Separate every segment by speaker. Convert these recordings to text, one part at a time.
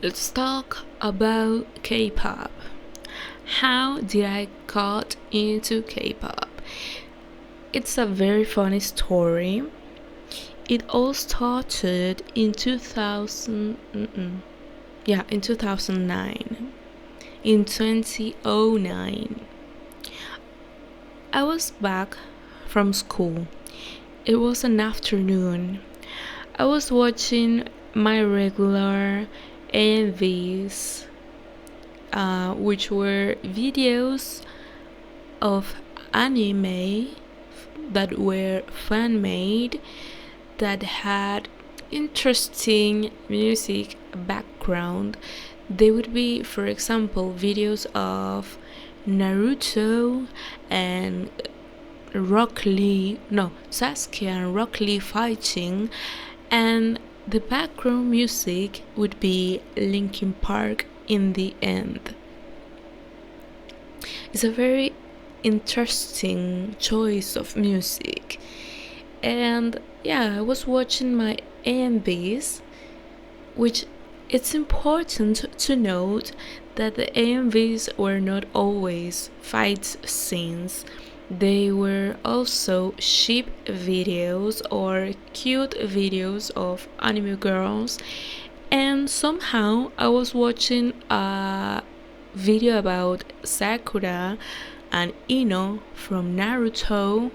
Speaker 1: Let's talk about K-pop. How did I got into K-pop? It's a very funny story. It all started in 2009. In 2009. I was back from school. It was an afternoon. I was watching my regular AMVs, which were videos of anime that were fan made, that had interesting music background. They would be, for example, videos of Naruto and Sasuke and Rock Lee fighting, and the background music would be Linkin Park in the end. It's a very interesting choice of music. And yeah, I was watching my AMVs, which it's important to note that the AMVs were not always fight scenes. They were also sheep videos or cute videos of anime girls. And somehow I was watching a video about Sakura and Ino from Naruto,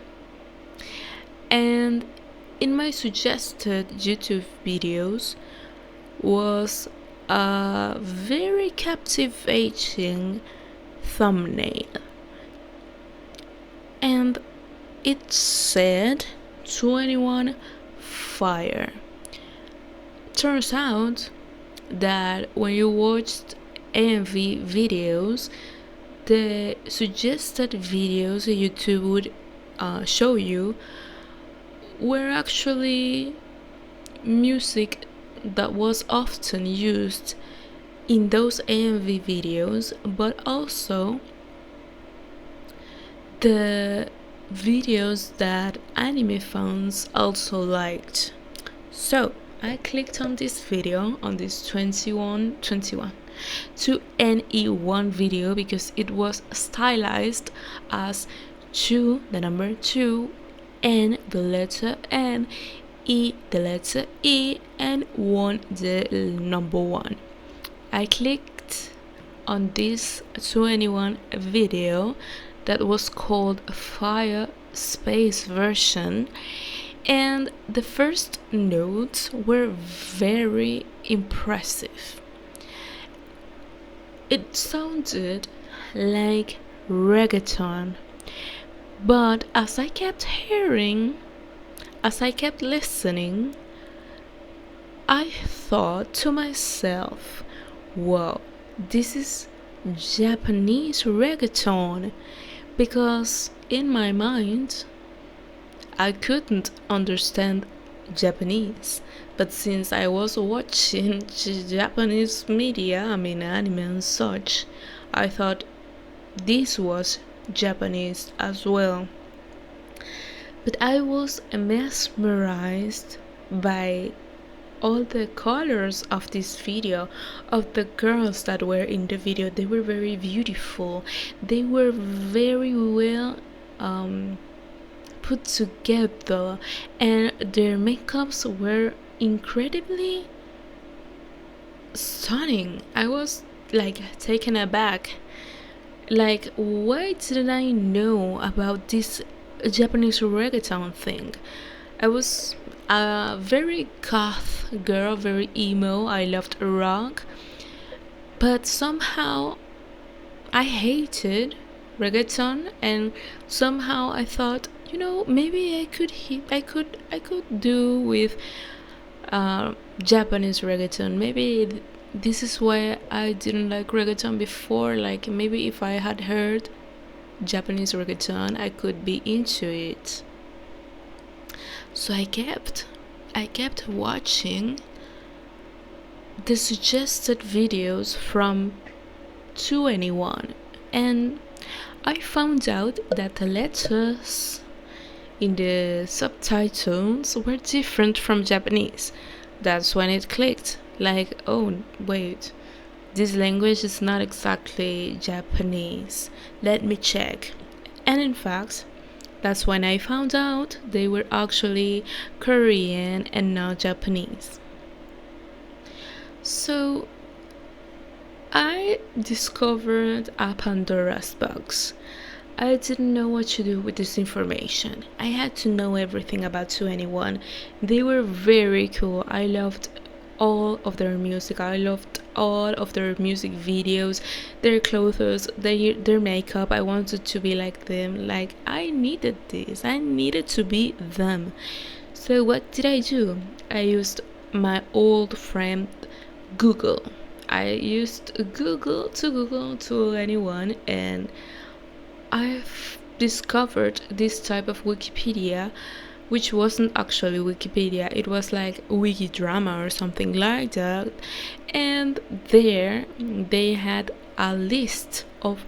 Speaker 1: and in my suggested YouTube videos was a very captivating thumbnail, and it said 21 Fire. Turns out that when you watched AMV videos, the suggested videos YouTube would show you were actually music that was often used in those AMV videos, but also the videos that anime fans also liked. So I clicked on this video, on this 2NE1 video, because it was stylized as 2, the number 2, N, the letter N, E, the letter E, and 1, the number 1. I clicked on this 2NE1 video that was called Fire Space version, and the first notes were very impressive. It sounded like reggaeton, but as I kept listening, I thought to myself, wow, this is Japanese reggaeton, because in my mind I couldn't understand Japanese, but since I was watching Japanese media, anime and such, I thought this was Japanese as well. But I was mesmerized by all the colors of this video, of the girls that were in the video. They were very beautiful. They were very well put together, and their makeups were incredibly stunning. I was taken aback. Why didn't I know about this Japanese reggaeton thing? I was a very goth girl, very emo. I loved rock, but somehow I hated reggaeton, and somehow I thought, maybe I could do with Japanese reggaeton. Maybe this is why I didn't like reggaeton before. Maybe if I had heard Japanese reggaeton, I could be into it. So I kept watching the suggested videos from 2NE1, and I found out that the letters in the subtitles were different from Japanese. That's when it clicked. like, oh, wait, this language is not exactly Japanese. Let me check. And in fact, that's when I found out they were actually Korean and not Japanese. So I discovered a Pandora's box. I didn't know what to do with this information. I had to know everything about 2NE1. They were very cool. I loved all of their music. I loved all of their music videos, their clothes, their makeup. I wanted to be like them. Like, I needed this. I needed to be them. So what did I do? I used my old friend Google. I used Google to anyone, and I've discovered this type of Wikipedia, which wasn't actually Wikipedia, it was like Wikidrama or something like that. And there they had a list of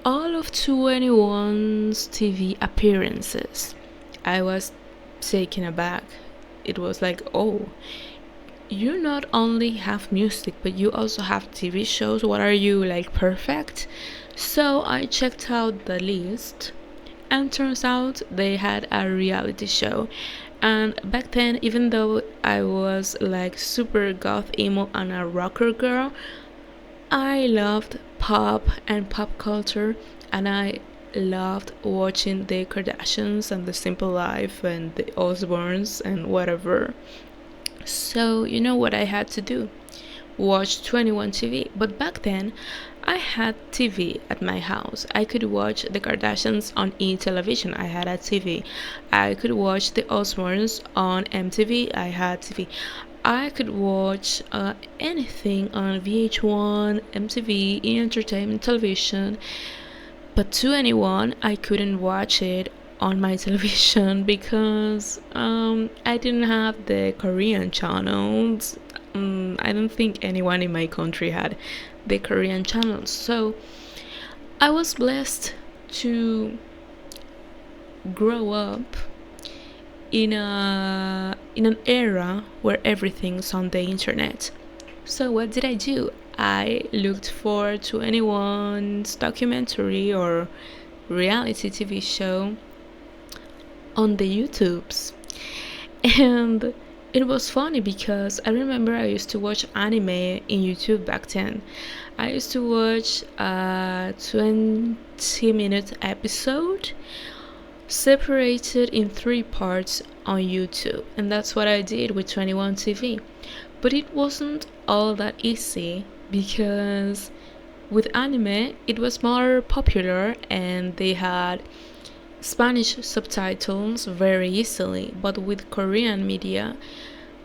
Speaker 1: all of 2NE1's TV appearances. I was taken aback. It was like, oh, you not only have music, but you also have TV shows. What are you, like, perfect? So I checked out the list, and turns out they had a reality show. And back then, even though I was like super goth emo and a rocker girl, I loved pop and pop culture, and I loved watching the Kardashians and the Simple Life and the Osbournes and whatever. So you know what I had to do? Watch 2NE1 TV. But back then, I had TV at my house. I could watch the Kardashians on e-television. I had a TV. I could watch the Osbournes on MTV. I had TV. I could watch anything on VH1, MTV, E Entertainment Television. But 2NE1, I couldn't watch it on my television because I didn't have the Korean channels. I don't think anyone in my country had the Korean channels. So I was blessed to grow up in an era where everything's on the internet. So what did I do? I looked for 2NE1's documentary or reality TV show on the YouTubes. And it was funny because I remember I used to watch anime in YouTube back then. I used to watch a 20-minute episode separated in 3 parts on YouTube, and that's what I did with 2NE1 TV. But it wasn't all that easy because with anime it was more popular and they had Spanish subtitles very easily, but with Korean media,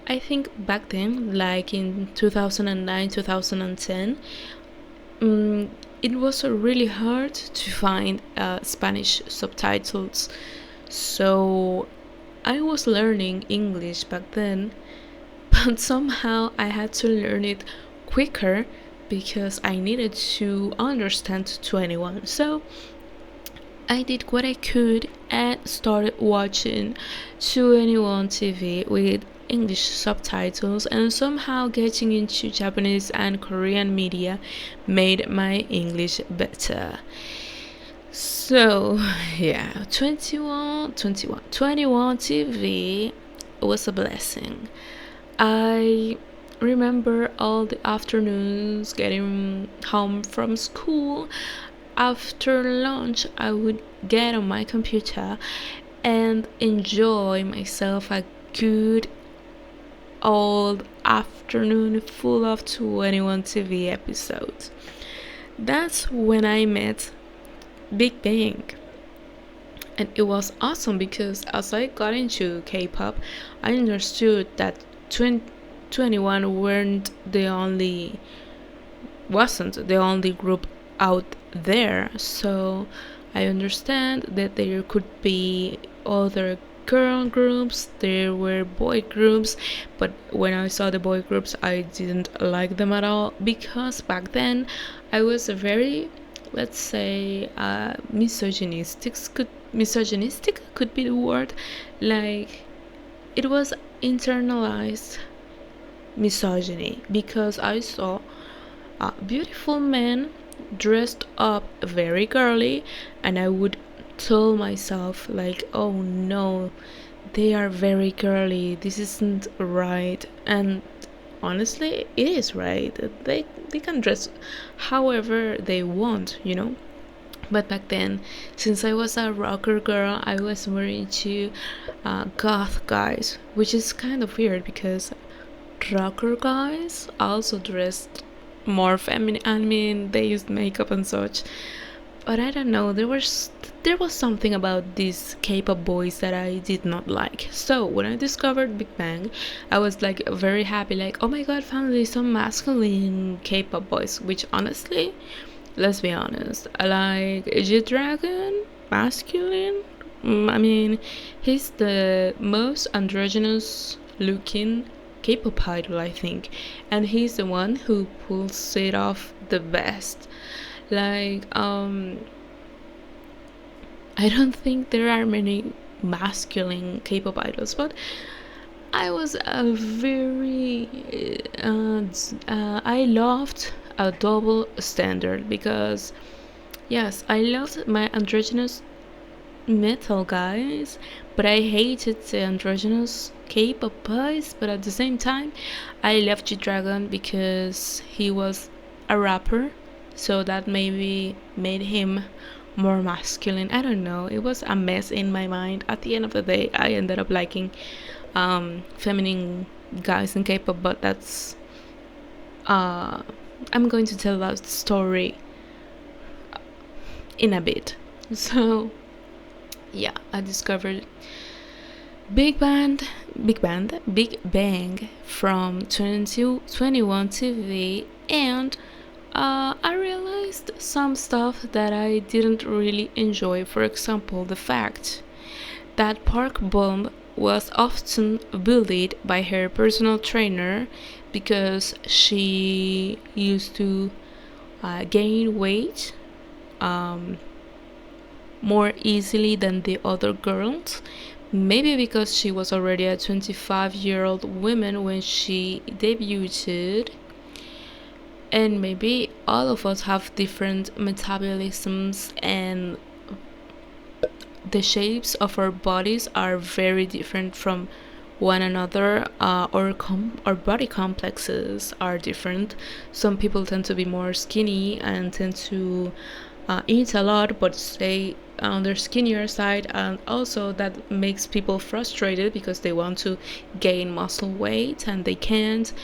Speaker 1: I think back then, like in 2009, 2010, it was really hard to find Spanish subtitles. So I was learning English back then, but somehow I had to learn it quicker because I needed to understand 2NE1. So I did what I could and started watching 2NE1 TV with English subtitles, and somehow getting into Japanese and Korean media made my English better. So yeah, 2NE1 TV was a blessing. I remember all the afternoons getting home from school. After lunch, I would get on my computer and enjoy myself a good old afternoon full of 2NE1 TV episodes. That's when I met Big Bang. And it was awesome because as I got into K-pop, I understood that 2NE1 wasn't the only group out there. So I understand that there could be other girl groups, there were boy groups, but when I saw the boy groups, I didn't like them at all because back then I was a very, let's say, misogynistic could be the word. Like, it was internalized misogyny, because I saw beautiful men dressed up very girly, and I would tell myself like, oh no, they are very girly, this isn't right. And honestly, it is right. They can dress however they want, you know. But back then, since I was a rocker girl, I was more into goth guys, which is kind of weird because rocker guys also dressed more feminine. I mean, they used makeup and such. But I don't know, there was something about these K-pop boys that I did not like. So when I discovered Big Bang, I was like very happy, like, oh my god, finally some masculine K-pop boys. Which honestly, let's be honest, I like G-Dragon, masculine. I mean, he's the most androgynous looking K-pop idol, I think, and he's the one who pulls it off the best. Like, I don't think there are many masculine K-pop idols, but I was a very I loved a double standard, because yes, I loved my androgynous metal guys, but I hated the androgynous K-pop boys. But at the same time, I loved G-Dragon because he was a rapper, so that maybe made him more masculine. I don't know, it was a mess in my mind. At the end of the day, I ended up liking feminine guys in K-pop, but that's I'm going to tell that story in a bit. So yeah, I discovered Big Bang from 21 TV, and I realized some stuff that I didn't really enjoy. For example, the fact that Park Bom was often bullied by her personal trainer because she used to gain weight more easily than the other girls. Maybe because she was already a 25-year-old woman when she debuted, and maybe all of us have different metabolisms, and the shapes of our bodies are very different from one another. Our body complexes are different. Some people tend to be more skinny and tend to eat a lot but stay on their skinnier side, and also that makes people frustrated because they want to gain muscle weight and they can't.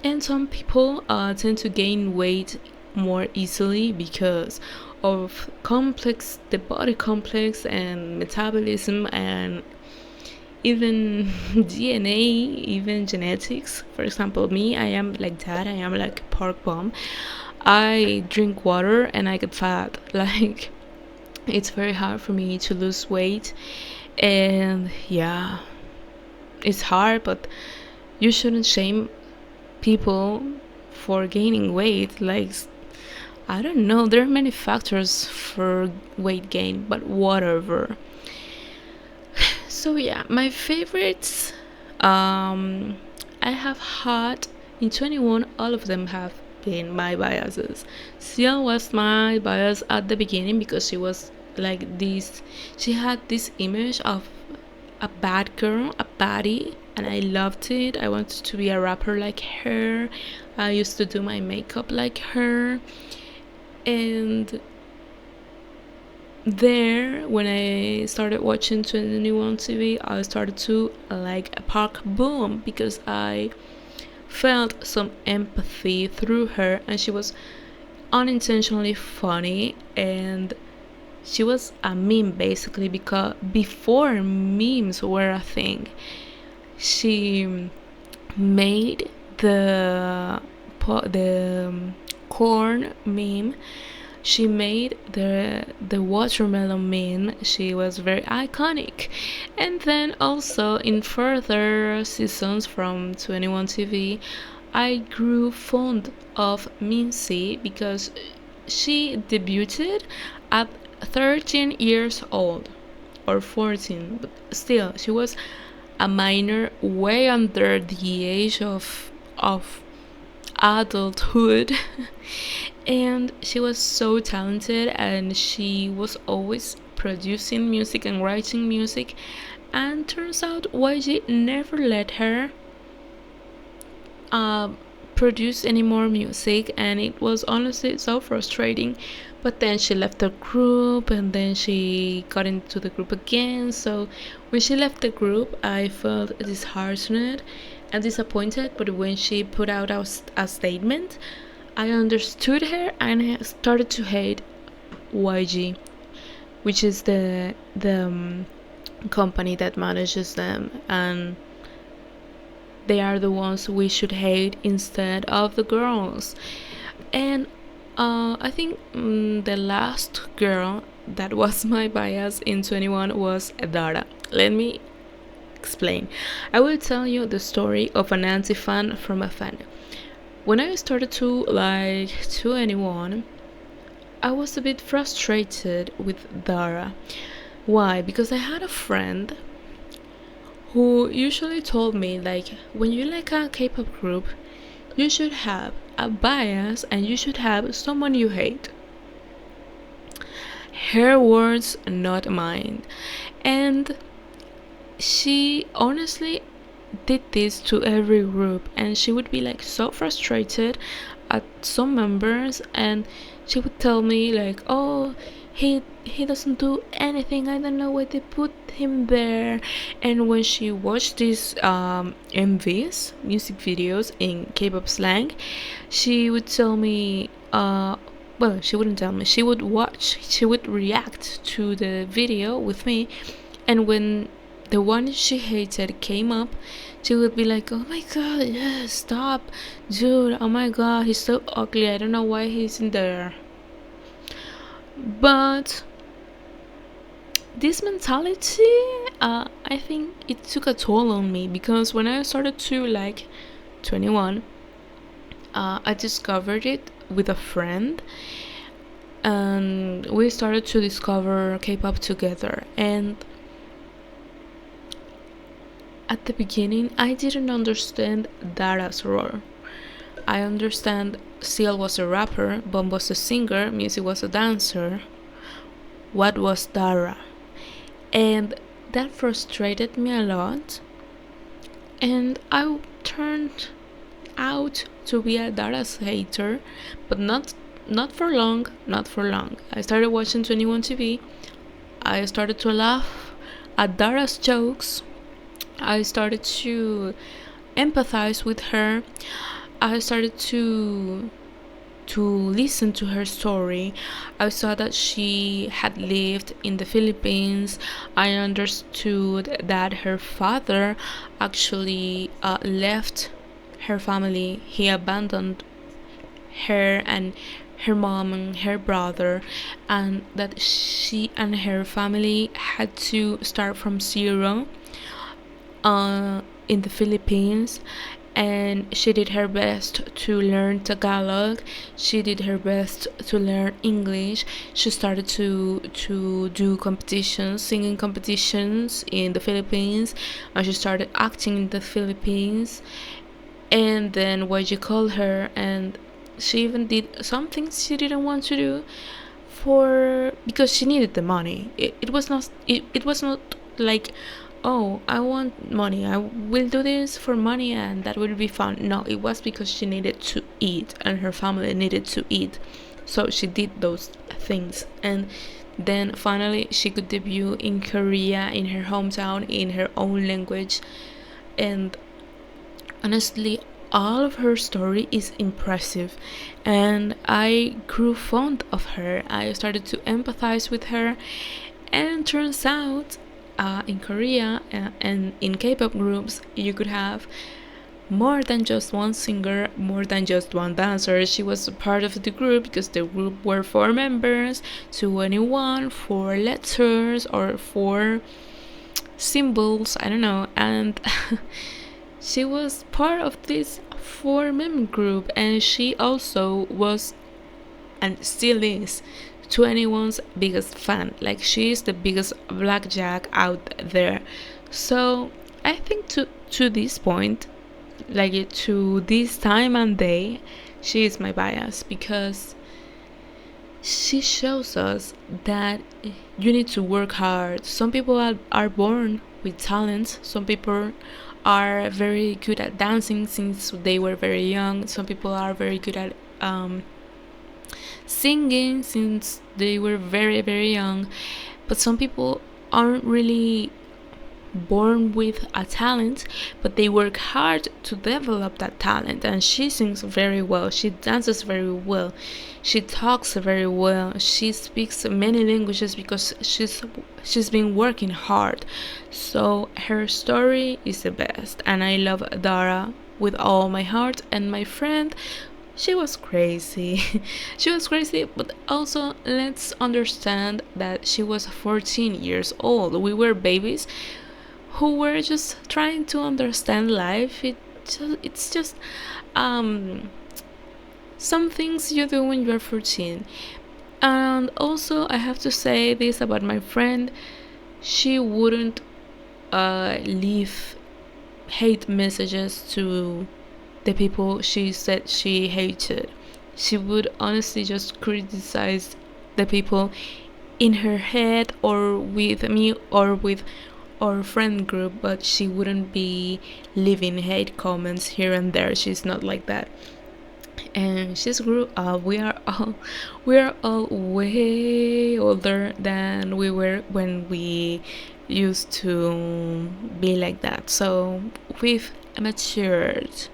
Speaker 1: And some people tend to gain weight more easily because of the body complex and metabolism, and even DNA, even genetics. For example, me, I am like that. I am like Park Bom. I drink water and I get fat. Like, it's very hard for me to lose weight, and yeah, it's hard, but you shouldn't shame people for gaining weight. Like, I don't know, there are many factors for weight gain, but whatever. So yeah, my favorites, I have had in 21, all of them have been my biases. Seung was my bias at the beginning because she was like this, she had this image of a bad girl, a baddie, and I loved it. I wanted to be a rapper like her. I used to do my makeup like her. And there, when I started watching 21 TV, I started to like Park Boom because I felt some empathy through her, and she was unintentionally funny, and she was a meme basically, because before memes were a thing, she made the corn meme. She made the watermelon meme. She was very iconic. And then also in further seasons from 21 TV, I grew fond of Minzy because she debuted at 13 years old, or 14, but still she was a minor, way under the age of of adulthood. And she was so talented, and she was always producing music and writing music, and turns out YG never let her uh, produce any more music, and it was honestly so frustrating. But then she left the group, and then she got into the group again. So when she left the group, I felt disheartened and disappointed. But when she put out a statement, I understood her, and I started to hate YG, which is the company that manages them, and they are the ones we should hate instead of the girls. And I think the last girl that was my bias in 21 was Dara. Let me explain. I will tell you the story of an anti-fan from a fan. When I started to like 21, I was a bit frustrated with Dara. Why? Because I had a friend who usually told me, like, when you like a K-pop group, you should have a bias and you should have someone you hate. Her words, not mine. And she honestly did this to every group, and she would be like so frustrated at some members, and she would tell me like, oh, he doesn't do anything, I don't know why they put him there. And when she watched these MVs, music videos in K-pop slang, she would tell me well, she wouldn't tell me, she would react to the video with me, and when the one she hated came up, she would be like, oh my god, yes, stop, dude, oh my god, he's so ugly, I don't know why he's in there. But this mentality, I think it took a toll on me, because when I started to like 21, I discovered it with a friend, and we started to discover K-pop together. And at the beginning, I didn't understand Dara's role. I understand seungri was a rapper, Bomb was a singer, Music was a dancer. What was Dara? And that frustrated me a lot. And I turned out to be a Dara's hater, but not for long, not for long. I started watching 21 TV. I started to laugh at Dara's jokes. I started to empathize with her. I started to listen to her story. I saw that she had lived in the Philippines. I understood that her father actually left her family. He abandoned her and her mom and her brother, and that she and her family had to start from zero in the Philippines. And she did her best to learn Tagalog. She did her best to learn English. She started to do competitions, singing competitions in the Philippines, and she started acting in the Philippines. And then YG called her, and she even did some things she didn't want to do because she needed the money. It was not like, oh, I want money, I will do this for money and that will be fun. No, it was because she needed to eat and her family needed to eat. So she did those things, and then finally she could debut in Korea, in her hometown, in her own language. And honestly, all of her story is impressive, and I grew fond of her. I started to empathize with her, and turns out in Korea and in K-pop groups, you could have more than just one singer, more than just one dancer. She was a part of the group because the group were 4 members, 21, 4 letters or 4 symbols, I don't know. And she was part of this 4-member group, and she also was and still is 21's biggest fan. Like, she is the biggest blackjack out there. So I think to this point, like to this time and day, she is my bias because she shows us that you need to work hard. Some people are born with talent. Some people are very good at dancing since they were very young. Some people are very good at singing since they were very, very young. But some people aren't really born with a talent, but they work hard to develop that talent. And she sings very well, she dances very well, she talks very well, she speaks many languages because she's been working hard. So her story is the best, and I love Dara with all my heart. And my friend, she was crazy. She was crazy, but also let's understand that she was 14 years old. We were babies who were just trying to understand life. It's just some things you do when you're 14. And also I have to say this about my friend: she wouldn't leave hate messages to the people she said she hated. She would honestly just criticize the people in her head or with me or with our friend group, but she wouldn't be leaving hate comments here and there. She's not like that. And she's grew up. We are all way older than we were when we used to be like that. So we've matured.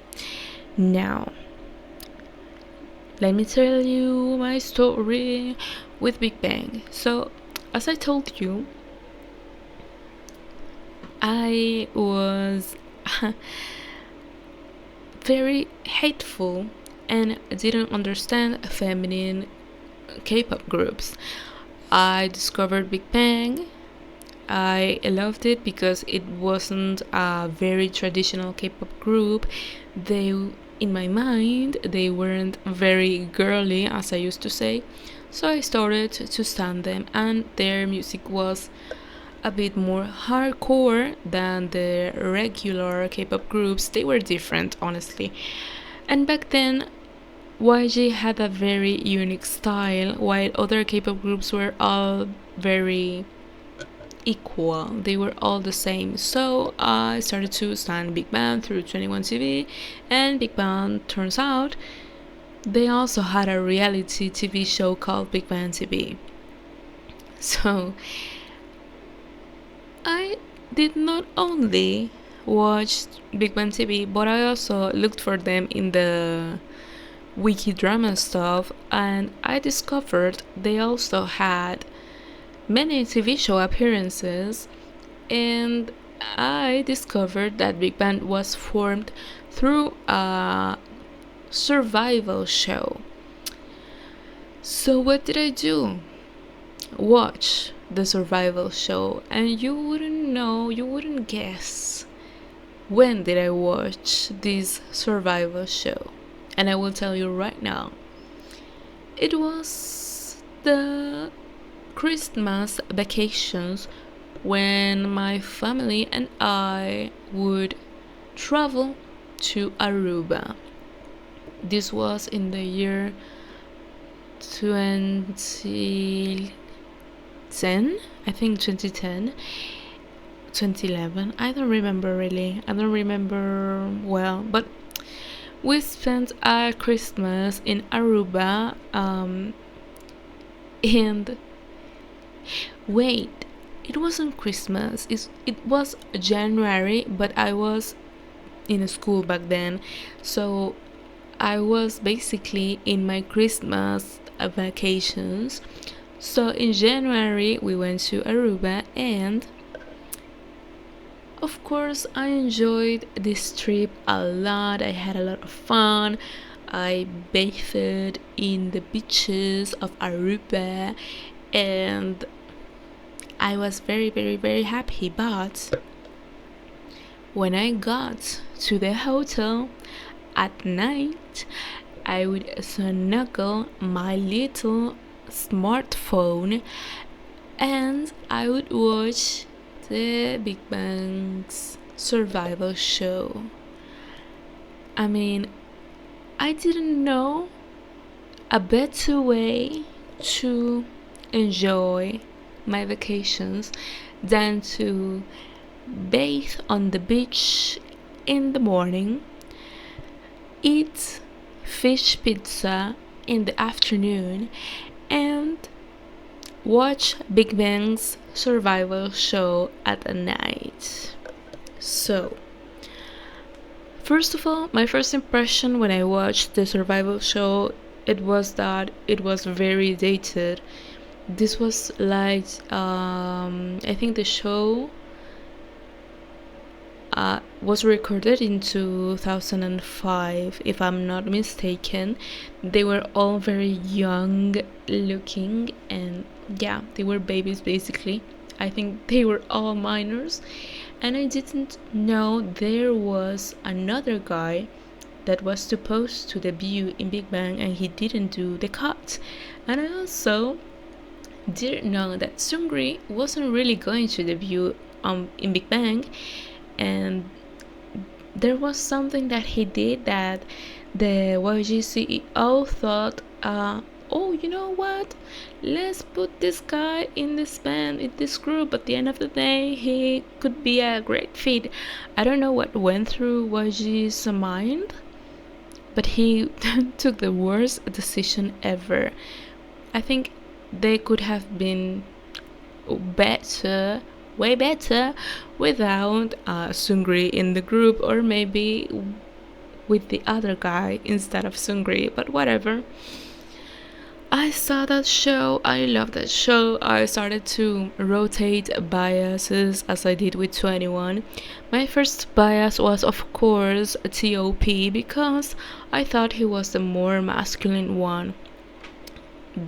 Speaker 1: Now, let me tell you my story with Big Bang. So, as I told you, I was very hateful and didn't understand feminine K-pop groups. I discovered Big Bang. I loved it because it wasn't a very traditional K-pop group. They, in my mind, they weren't very girly, as I used to say. So I started to stand them, and their music was a bit more hardcore than the regular K-pop groups. They were different, honestly. And back then, YG had a very unique style, while other K-pop groups were all very equal. They were all the same. So I started to stand Big Bang through 21 TV, and Big Bang, turns out, they also had a reality TV show called Big Bang TV. So I did not only watch Big Bang TV, but I also looked for them in the wiki drama stuff, and I discovered they also had many TV show appearances, and I discovered that Big Bang was formed through a survival show. So what did I do? Watch the survival show, and you wouldn't know, you wouldn't guess when did I watch this survival show. And I will tell you right now. It was the Christmas vacations when my family and I would travel to Aruba. This was in the year 2010, I think 2010, 2011. I don't remember really. I don't remember well, but we spent our Christmas in Aruba. And wait, it wasn't Christmas. It was January, but I was in a school back then, so I was basically in my Christmas vacations. So in January we went to Aruba, and of course I enjoyed this trip a lot. I had a lot of fun. I bathed in the beaches of Aruba, and I was very, very, very happy. But when I got to the hotel at night, I would snuggle my little smartphone and I would watch the Big Bang's survival show. I mean, I didn't know a better way to enjoy my vacations than to bathe on the beach in the morning, eat fish pizza in the afternoon, and watch Big Bang's survival show at night. So, first of all, my first impression when I watched the survival show, it was that it was very dated. This was like, I think the show was recorded in 2005, if I'm not mistaken. They were all very young looking, and yeah, they were babies basically. I think they were all minors, and I didn't know there was another guy that was supposed to debut in Big Bang and he didn't do the cut. And I also didn't know that Seungri wasn't really going to debut in Big Bang, and there was something that he did that the YG CEO thought, oh, you know what? Let's put this guy in this band, in this group. At the end of the day, he could be a great fit. I don't know what went through YG's mind, but he took the worst decision ever. I think they could have been better, way better, without Seungri in the group, or maybe with the other guy instead of Seungri, but whatever. I saw that show, I loved that show. I started to rotate biases as I did with 21. My first bias was, of course, T.O.P, because I thought he was the more masculine one.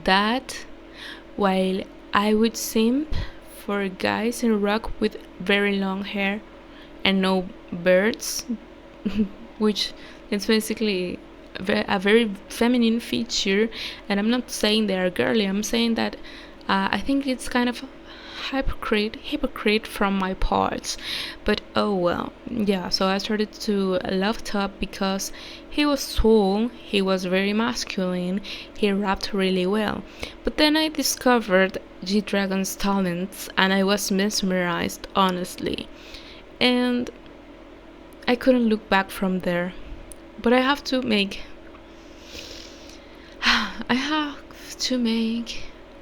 Speaker 1: That, while I would simp for guys in rock with very long hair and no birds, which is basically a very feminine feature, and I'm not saying they are girly, I'm saying that I think it's kind of hypocrite from my part, but oh well. Yeah, so I started to love Top because he was tall, he was very masculine, he rapped really well. But then I discovered G-Dragon's talents and I was mesmerized, honestly, and I couldn't look back from there. But I have to make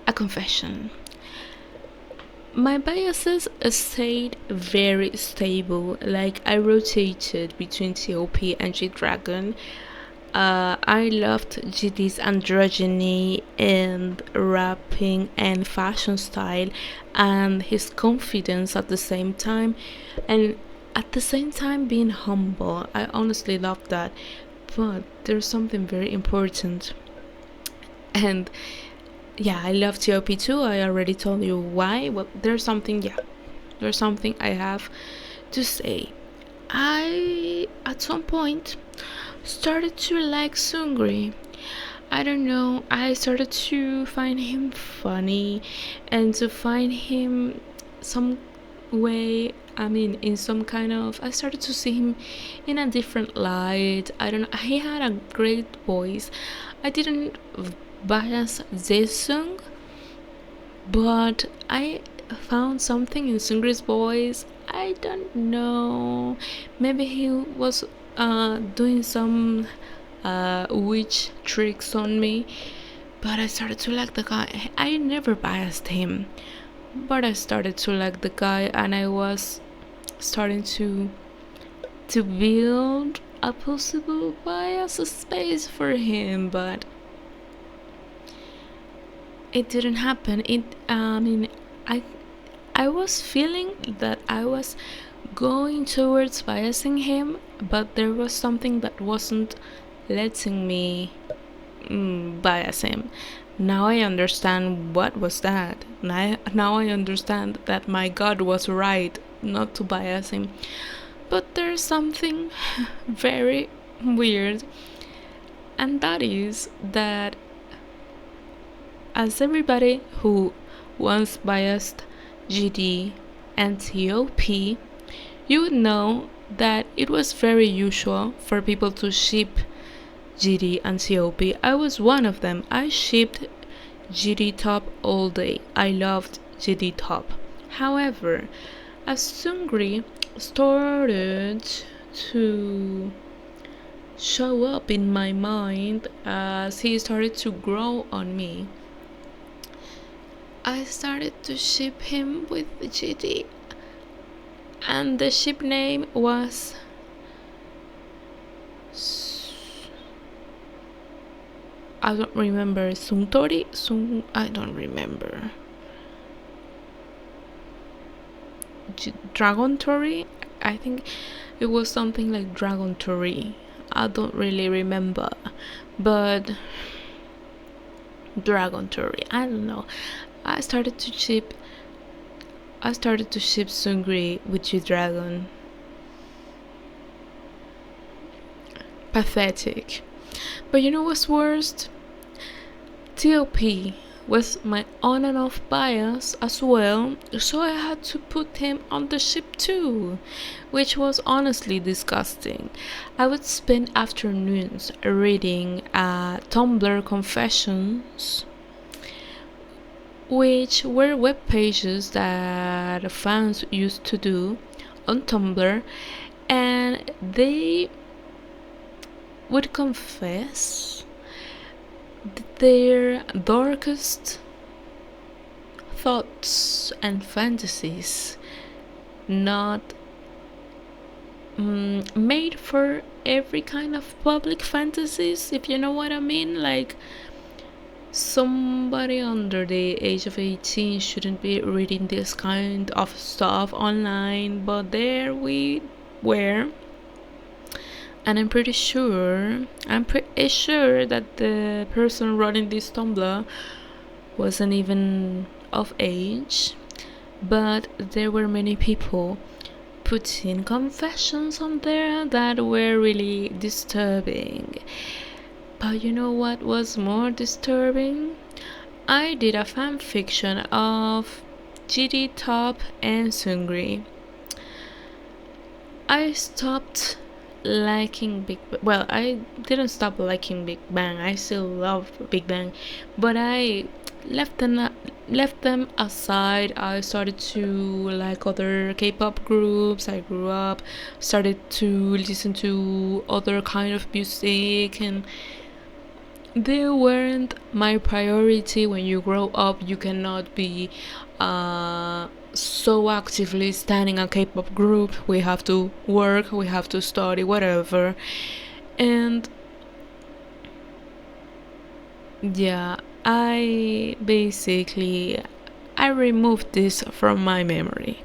Speaker 1: a confession. My biases stayed very stable. Like, I rotated between T.O.P and G-Dragon. I loved GD's androgyny and rapping and fashion style and his confidence at the same time, and at the same time being humble. I honestly loved that. But there's something very important, and yeah, I love T.O.P too. I already told you why. Well, there's something I have to say. I, at some point, started to like Seungri. I don't know, I started to find him funny and to find him some way, I mean, in some kind of, I started to see him in a different light. I don't know, he had a great voice. I didn't bias Jaesung, but I found something in Seungri's voice. I don't know, maybe he was doing some witch tricks on me, but I started to like the guy. I never biased him, but I started to like the guy, and I was starting to build a possible bias space for him, but it didn't happen. I was feeling that I was going towards biasing him, but there was something that wasn't letting me bias him. Now I understand what was that. Now I understand that my God was right not to bias him. But there's something very weird, and that is that, as everybody who once biased GD and T.O.P, you would know that it was very usual for people to ship GD and COP. I was one of them. I shipped GD top all day. I loved GD top. However, as seungri started to show up in my mind, as he started to grow on me, I started to ship him with GD, and the ship name was I don't remember. I don't remember. Dragon Tori? I think it was something like Dragon Tori. I don't really remember. But Dragon Tori. I don't know. I started to ship seungri with G-Dragon. Pathetic. But you know what's worst? TOP was my on and off bias as well, so I had to put him on the ship too, which was honestly disgusting. I would spend afternoons reading Tumblr confessions, which were web pages that fans used to do on Tumblr, and they would confess their darkest thoughts and fantasies, not made for every kind of public fantasies, if you know what I mean. Like, somebody under the age of 18 shouldn't be reading this kind of stuff online, but there we were. And I'm pretty sure that the person running this Tumblr wasn't even of age, but there were many people putting confessions on there that were really disturbing. But you know what was more disturbing? I did a fanfiction of GD Top and seungri. I stopped liking I didn't stop liking Big Bang. I still love Big Bang, but I left them aside. I started to like other K-pop groups. I grew up, started to listen to other kind of music, and they weren't my priority. When you grow up, you cannot be so actively standing a K-pop group. We have to work, we have to study, whatever. And yeah, I removed this from my memory.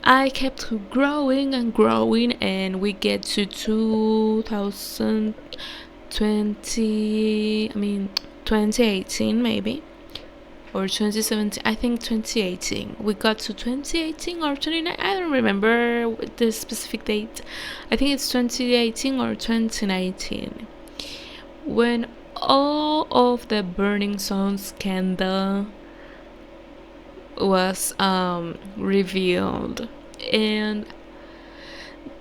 Speaker 1: I kept growing and growing, and we get to 2018 maybe, or 2017. I think 2018. We got to 2018 or 29. I don't remember the specific date. I think it's 2018 or 2019, when all of the Burning Sun scandal was revealed, and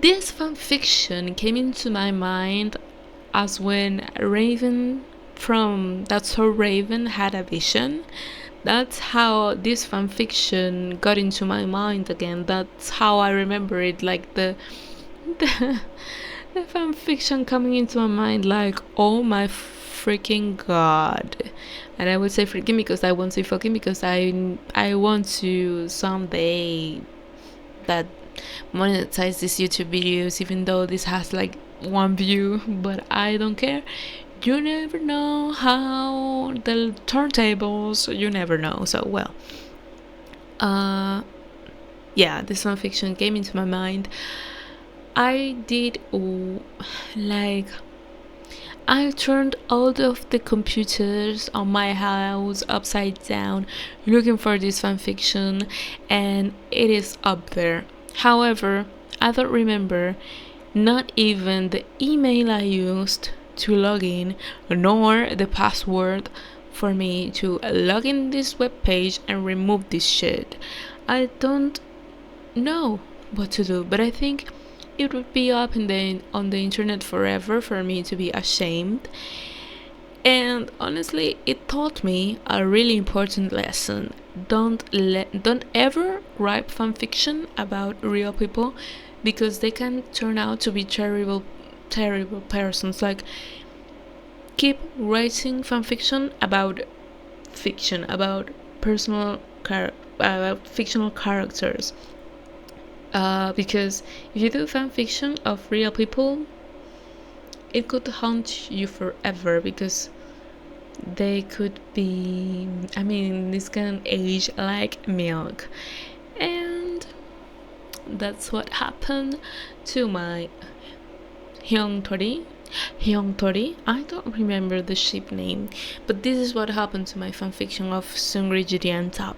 Speaker 1: this fanfiction came into my mind as when Raven from That's So Raven had a vision. That's how this fanfiction got into my mind again. That's how I remember it, like the fanfiction coming into my mind, like, oh my freaking god. And I would say freaking because I won't say fucking, because I want to someday that monetize these YouTube videos, even though this has like 1 view, but I don't care. You never know how the turntables, you never know. So well, yeah, this fanfiction came into my mind. I did I turned all of the computers on my house upside down looking for this fanfiction, and it is up there. However, I don't remember not even the email I used to log in, nor the password for me to log in this webpage and remove this shit. I don't know. what to do. But I think it would be up on the internet forever for me to be ashamed. And honestly, it taught me a really important lesson. Don't ever write fanfiction about real people, because they can turn out to be terrible persons. Like, keep writing fanfiction about fiction, about fictional characters. Because if you do fanfiction of real people, it could haunt you forever, because they could be, I mean, this can age like milk. And that's what happened to my Hyungtori. I don't remember the ship name, but this is what happened to my fanfiction of Seungri Jidian Tap.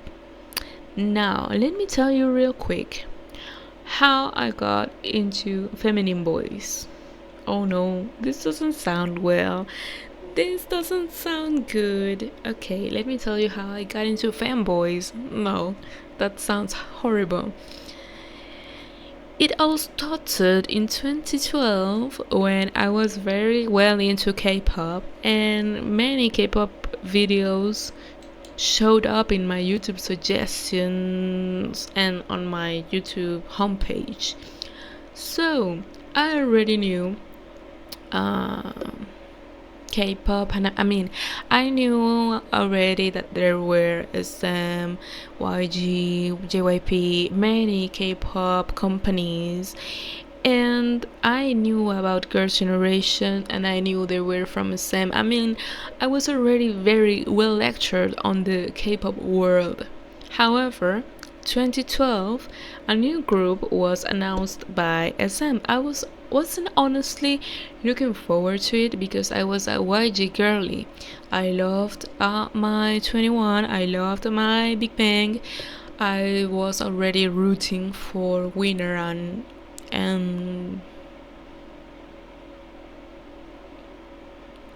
Speaker 1: Now, let me tell you real quick how I got into feminine boys. Oh no, this doesn't sound well. This doesn't sound good. Okay, let me tell you how I got into fanboys. No, that sounds horrible. It all started in 2012 when I was very well into K-pop, and many K-pop videos showed up in my YouTube suggestions and on my YouTube homepage. So I already knew K-pop, and I knew already that there were SM, YG, JYP, many K-pop companies, and I knew about Girls' Generation, and I knew they were from SM. I was already very well lectured on the K-pop world. However, 2012, a new group was announced by SM. I wasn't honestly looking forward to it, because I was a YG girly. I loved my 21, I loved my Big Bang. I was already rooting for Winner and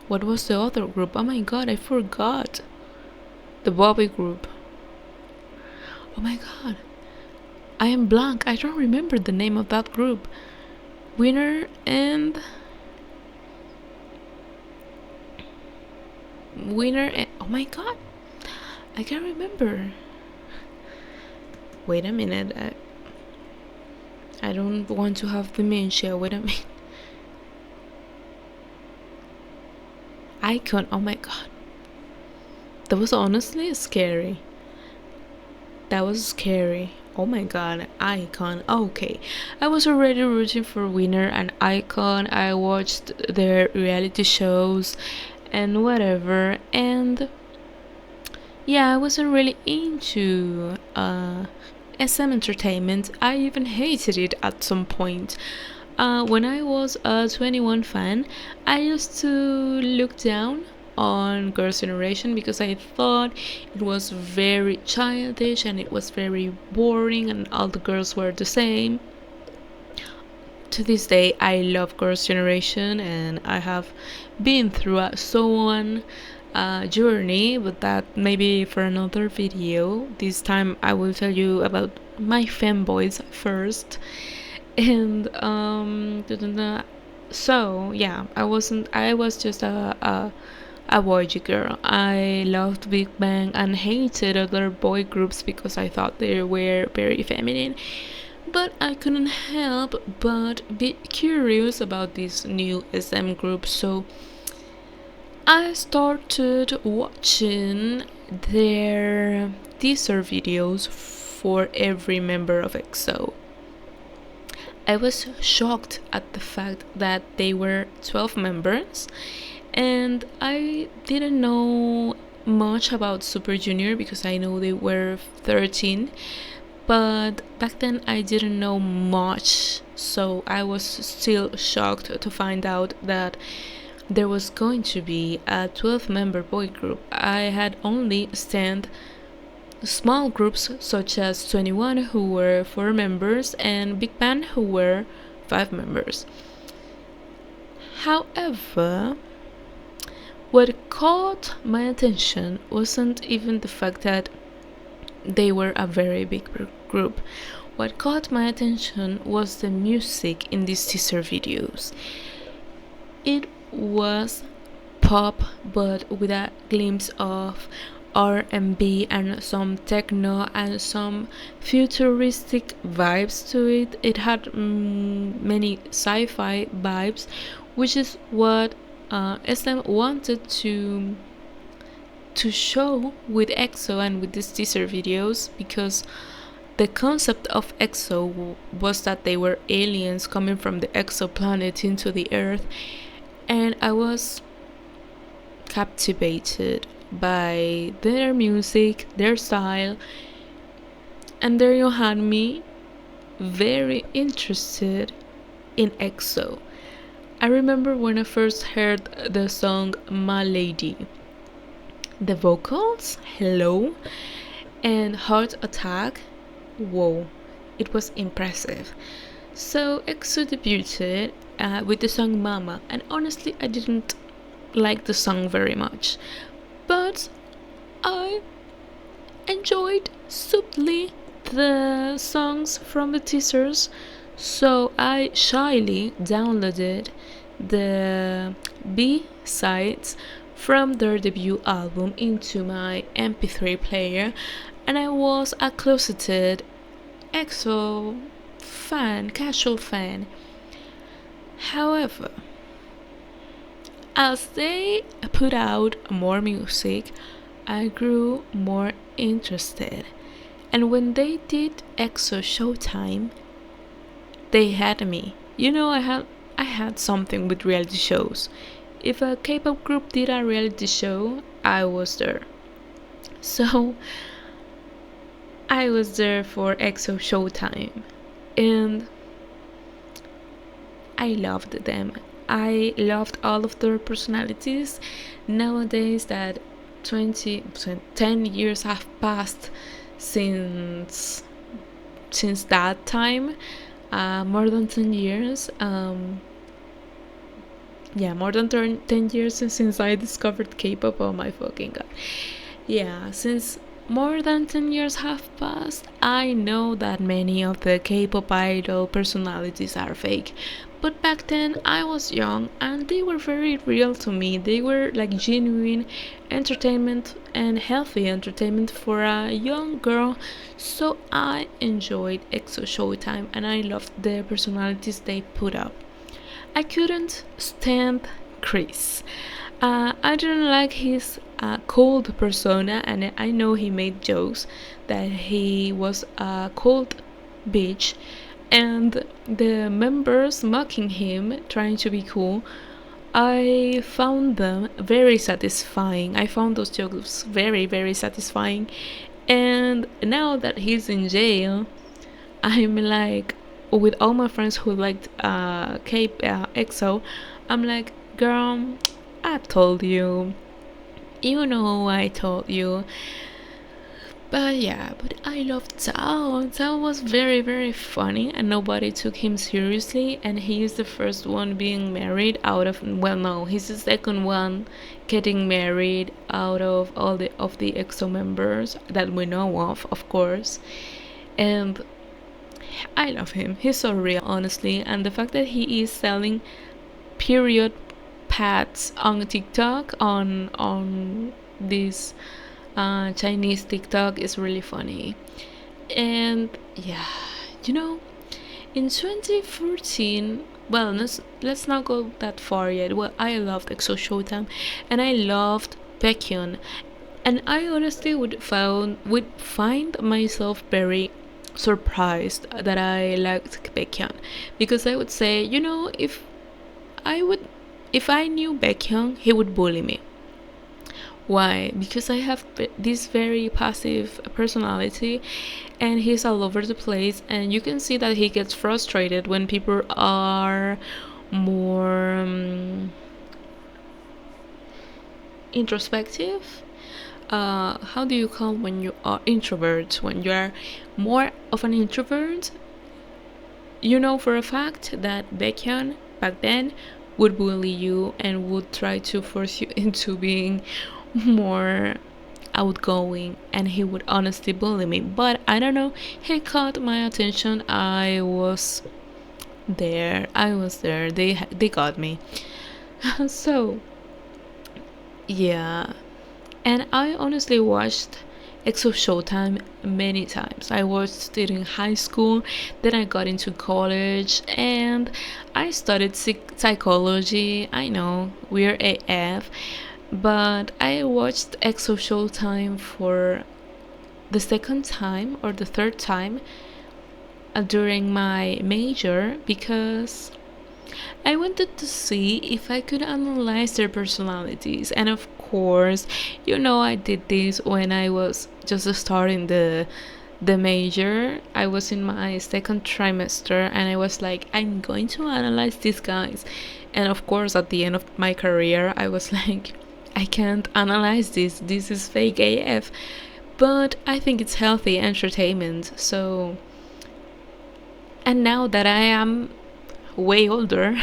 Speaker 1: what was the other group? Oh my god, I forgot. The Bobby group. Oh my god, I am blank. I don't remember the name of that group. Winner and oh my god, I can't remember. Wait a minute, I don't want to have dementia. Wait a minute. iKON. Oh my god, that was honestly scary. That was scary. Oh my god, iKON. Okay, I was already rooting for Winner and iKON. I watched their reality shows and whatever, and yeah, I wasn't really into SM entertainment. I even hated it at some point. When I was a 21 fan, I used to look down on Girls' Generation, because I thought it was very childish and it was very boring and all the girls were the same. To this day, I love Girls' Generation, and I have been through a so-on journey, but that maybe for another video. This time I will tell you about my fanboys first. And so yeah, I was just a YG girl. I loved Big Bang and hated other boy groups because I thought they were very feminine. But I couldn't help but be curious about this new SM group, so I started watching their teaser videos for every member of EXO. I was shocked at the fact that they were 12 members, and I didn't know much about Super Junior because I know they were 13, but back then I didn't know much, so I was still shocked to find out that there was going to be a 12-member boy group. I had only seen small groups such as 21, who were 4 members, and Big Bang, who were 5 members. However, what caught my attention wasn't even the fact that they were a very big group. What caught my attention was the music in these teaser videos. It was pop, but with a glimpse of R&B and some techno and some futuristic vibes to it. It had many sci-fi vibes, which is what SM wanted to show with EXO and with these teaser videos, because the concept of EXO was that they were aliens coming from the exoplanet into the Earth, and I was captivated by their music, their style, and there you had me very interested in EXO. I remember when I first heard the song My Lady. The vocals, hello, and Heart Attack, whoa, it was impressive. So EXO debuted with the song Mama, and honestly I didn't like the song very much, but I enjoyed subtly the songs from the teasers, so I shyly downloaded the B-sides from their debut album into my MP3 player, and I was a closeted EXO fan, casual fan. However, as they put out more music, I grew more interested. And when they did EXO Showtime, they had me. You know, I had something with reality shows. If a K-pop group did a reality show, I was there. So I was there for EXO Showtime, and I loved them. I loved all of their personalities. Nowadays that 10 years have passed since that time, more than 10 years, more than 10 years since I discovered K-pop. Oh my fucking god. Yeah, since more than 10 years have passed, I know that many of the K-pop idol personalities are fake, but back then I was young and they were very real to me. They were like genuine entertainment and healthy entertainment for a young girl, so I enjoyed EXO Showtime and I loved the personalities they put up. I couldn't stand Chris. I didn't like his cold persona, and I know he made jokes that he was a cold bitch, and the members mocking him, trying to be cool. I found them very satisfying. I found those jokes very, very satisfying. And now that he's in jail, I'm like, with all my friends who liked EXO, I'm like, girl, I told you. You know I told you. But yeah, but I loved Tao. Tao was very, very funny and nobody took him seriously, and he is the first one being married out of, well, no, he's the second one getting married out of all the EXO members that we know of course. And I love him. He's so real, honestly, and the fact that he is selling period pads on TikTok, on this Chinese TikTok, is really funny. And yeah, you know, in 2014, well, let's not go that far yet. Well, I loved EXO Showtime and I loved Baekhyun, and I honestly would find myself very surprised that I liked Baekhyun, because I would say, you know, if I knew Baekhyun, he would bully me. Why? Because I have this very passive personality and he's all over the place, and you can see that he gets frustrated when people are more introspective. How do you call when you are introvert? When you are more of an introvert, you know for a fact that Baekhyun back then would bully you and would try to force you into being more outgoing, and he would honestly bully me. But I don't know, he caught my attention. I was there. They got me. So yeah, and I honestly watched EXO Showtime many times. I watched it in high school, then I got into college, and I studied psychology. I know, we're AF, but I watched EXO Showtime for the second time or the third time during my major, because I wanted to see if I could analyze their personalities. And of course, I did this when I was just starting the major. I was in my second trimester, and I was like, I'm going to analyze these guys. And of course, at the end of my career, I was like, I can't analyze this. This is fake AF. But I think it's healthy entertainment. So, and now that I am way older,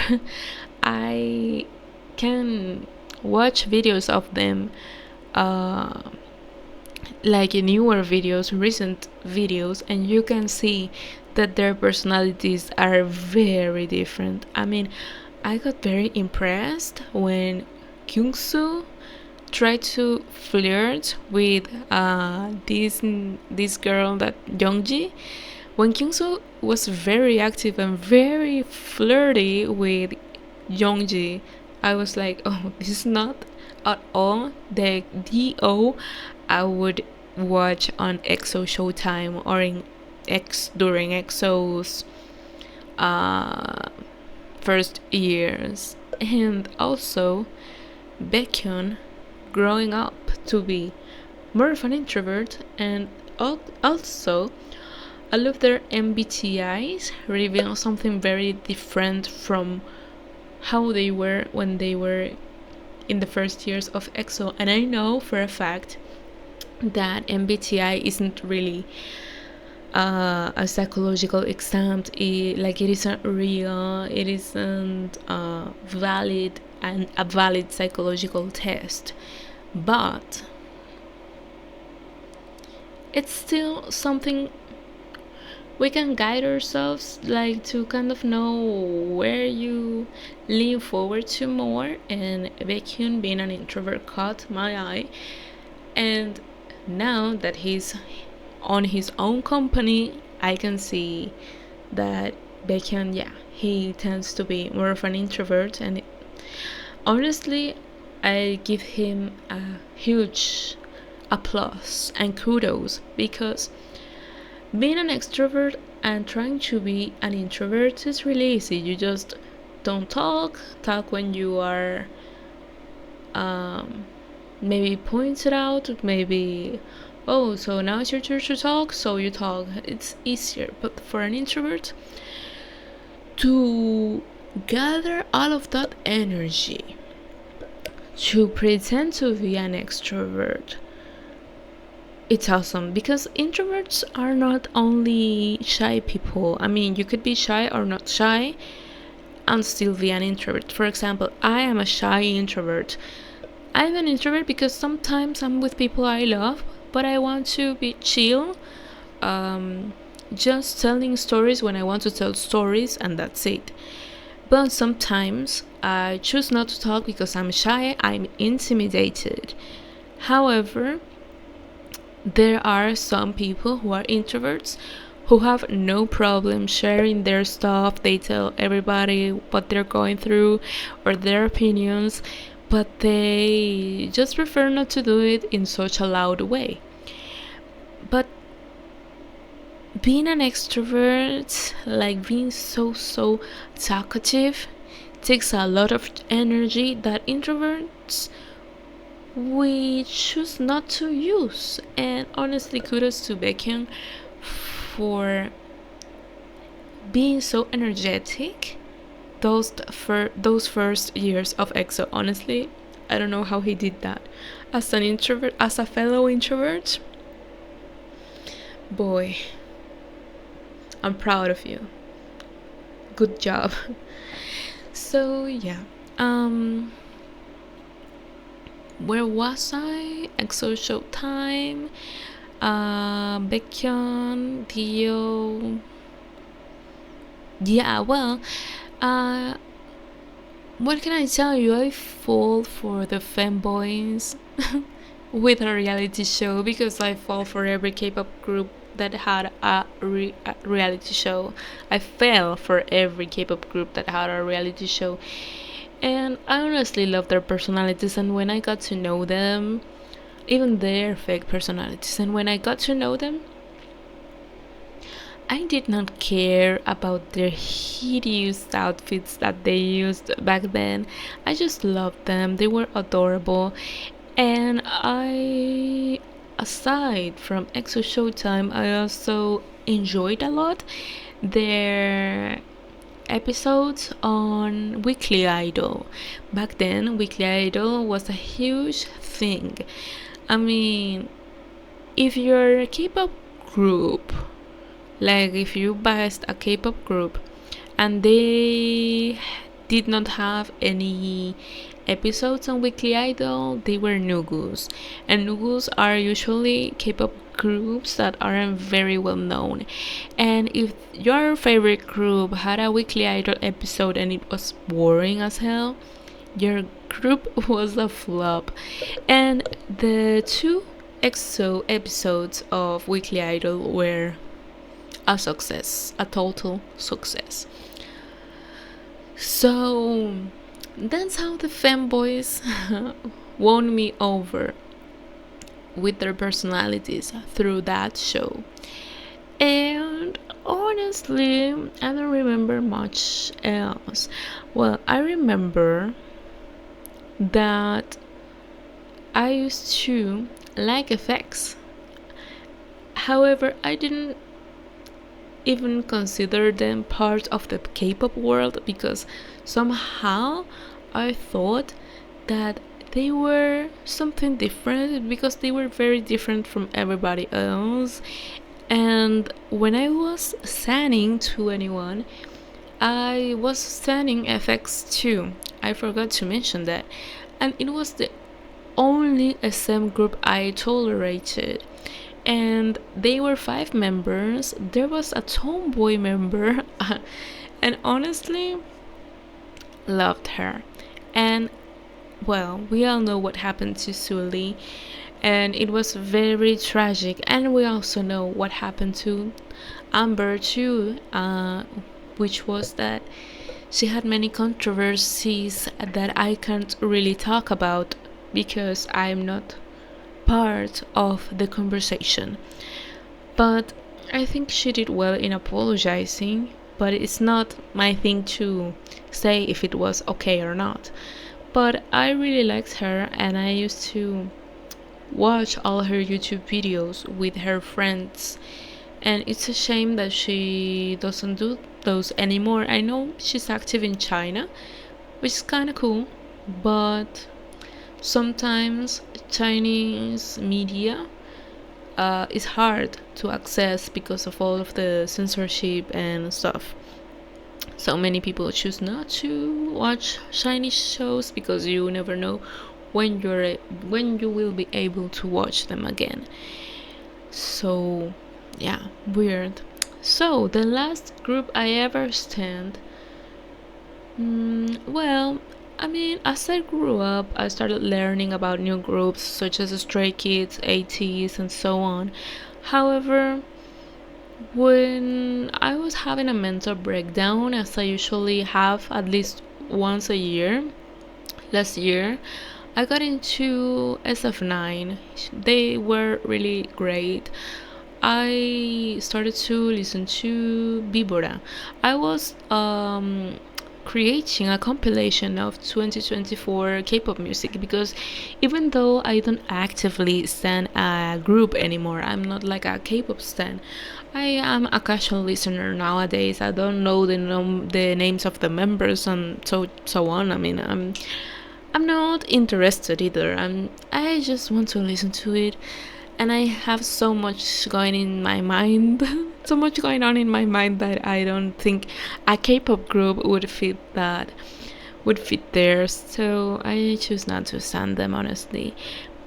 Speaker 1: I can watch videos of them, like newer videos, recent videos, and you can see that their personalities are very different. I mean, I got very impressed when Kyungsu tried to flirt with this girl, that Youngji. When Kyungsu was very active and very flirty with Youngji, I was like, oh, this is not at all the DO I would watch on EXO Showtime or during EXO's first years. And also, Baekhyun growing up to be more of an introvert, and also all of their MBTIs reveal something very different from how they were when they were in the first years of EXO. And I know for a fact that MBTI isn't really a psychological exam. It isn't real. It isn't valid and a valid psychological test, but it's still something we can guide ourselves, like, to kind of know where you lean forward to more. And Baekhyun, being an introvert, caught my eye, and now that he's on his own company, I can see that Baekhyun, he tends to be more of an introvert. And honestly, I give him a huge applause and kudos, because being an extrovert and trying to be an introvert is really easy. You just don't talk when you are maybe pointed out, maybe, oh, so now it's your turn to talk, so you talk. It's easier. But for an introvert to gather all of that energy to pretend to be an extrovert, it's awesome, because introverts are not only shy people. I mean, you could be shy or not shy and still be an introvert. For example, I am a shy introvert. I'm an introvert because sometimes I'm with people I love, but I want to be chill, just telling stories when I want to tell stories, and that's it. But sometimes I choose not to talk because I'm shy, I'm intimidated. However, there are some people who are introverts who have no problem sharing their stuff. They tell everybody what they're going through or their opinions, but they just prefer not to do it in such a loud way. But being an extrovert, like being so talkative, takes a lot of energy that introverts we choose not to use. And honestly, kudos to Baekhyun for being so energetic those first years of EXO. Honestly, I don't know how he did that. As an introvert, as a fellow introvert, boy, I'm proud of you. Good job. So yeah, where was I? EXO Showtime, Baekhyun, Dio. Yeah, well, uh, what can I tell you? I fall for the fanboys with a reality show because I fall for every K-pop group that had a reality show. I fell for every K-pop group that had a reality show, and I honestly love their personalities. And when I got to know them, even their fake personalities, and when I got to know them, I did not care about their hideous outfits that they used back then. I just loved them. They were adorable. And aside from EXO Showtime, I also enjoyed a lot their episodes on Weekly Idol. Back then, Weekly Idol was a huge thing. I mean, if you're a K-pop group, like if you based a K-pop group and they did not have any episodes on Weekly Idol, they were nugus. And nugus are usually K-pop groups that aren't very well known. And if your favorite group had a Weekly Idol episode and it was boring as hell, your group was a flop. And the two EXO episodes of Weekly Idol were a success, a total success. So that's how the fanboys won me over with their personalities through that show. And honestly, I don't remember much else. Well, I remember that I used to like effects. However, I didn't even consider them part of the K-pop world because somehow I thought that they were something different because they were very different from everybody else. And when I was standing to anyone, I was standing FX too. I forgot to mention that. And it was the only SM group I tolerated. And they were 5 members. There was a tomboy member, and honestly, loved her. And well, we all know what happened to Sully, and it was very tragic. And we also know what happened to Amber too, which was that she had many controversies that I can't really talk about because I'm not part of the conversation. But I think she did well in apologizing, but it's not my thing to say if it was okay or not. But I really liked her, and I used to watch all her YouTube videos with her friends. And it's a shame that she doesn't do those anymore. I know she's active in China, which is kind of cool, but sometimes Chinese media is hard to access because of all of the censorship and stuff. So many people choose not to watch Chinese shows because you never know when you will be able to watch them again. So yeah, weird. So the last group I ever stand, well, I mean, as I grew up, I started learning about new groups such as Stray Kids, ATEEZ, and so on. However, when I was having a mental breakdown, as I usually have at least once a year, last year, I got into SF9. They were really great. I started to listen to Bibora. I was creating a compilation of 2024 K-pop music because even though I don't actively stan a group anymore, I'm not like a K-pop stan. I am a casual listener nowadays. I don't know the names of the members and so on. I mean, I'm not interested either. I just want to listen to it, and I have so much going in my mind, so much going on in my mind that I don't think a K-pop group would fit that. would fit there, so I choose not to stand them honestly.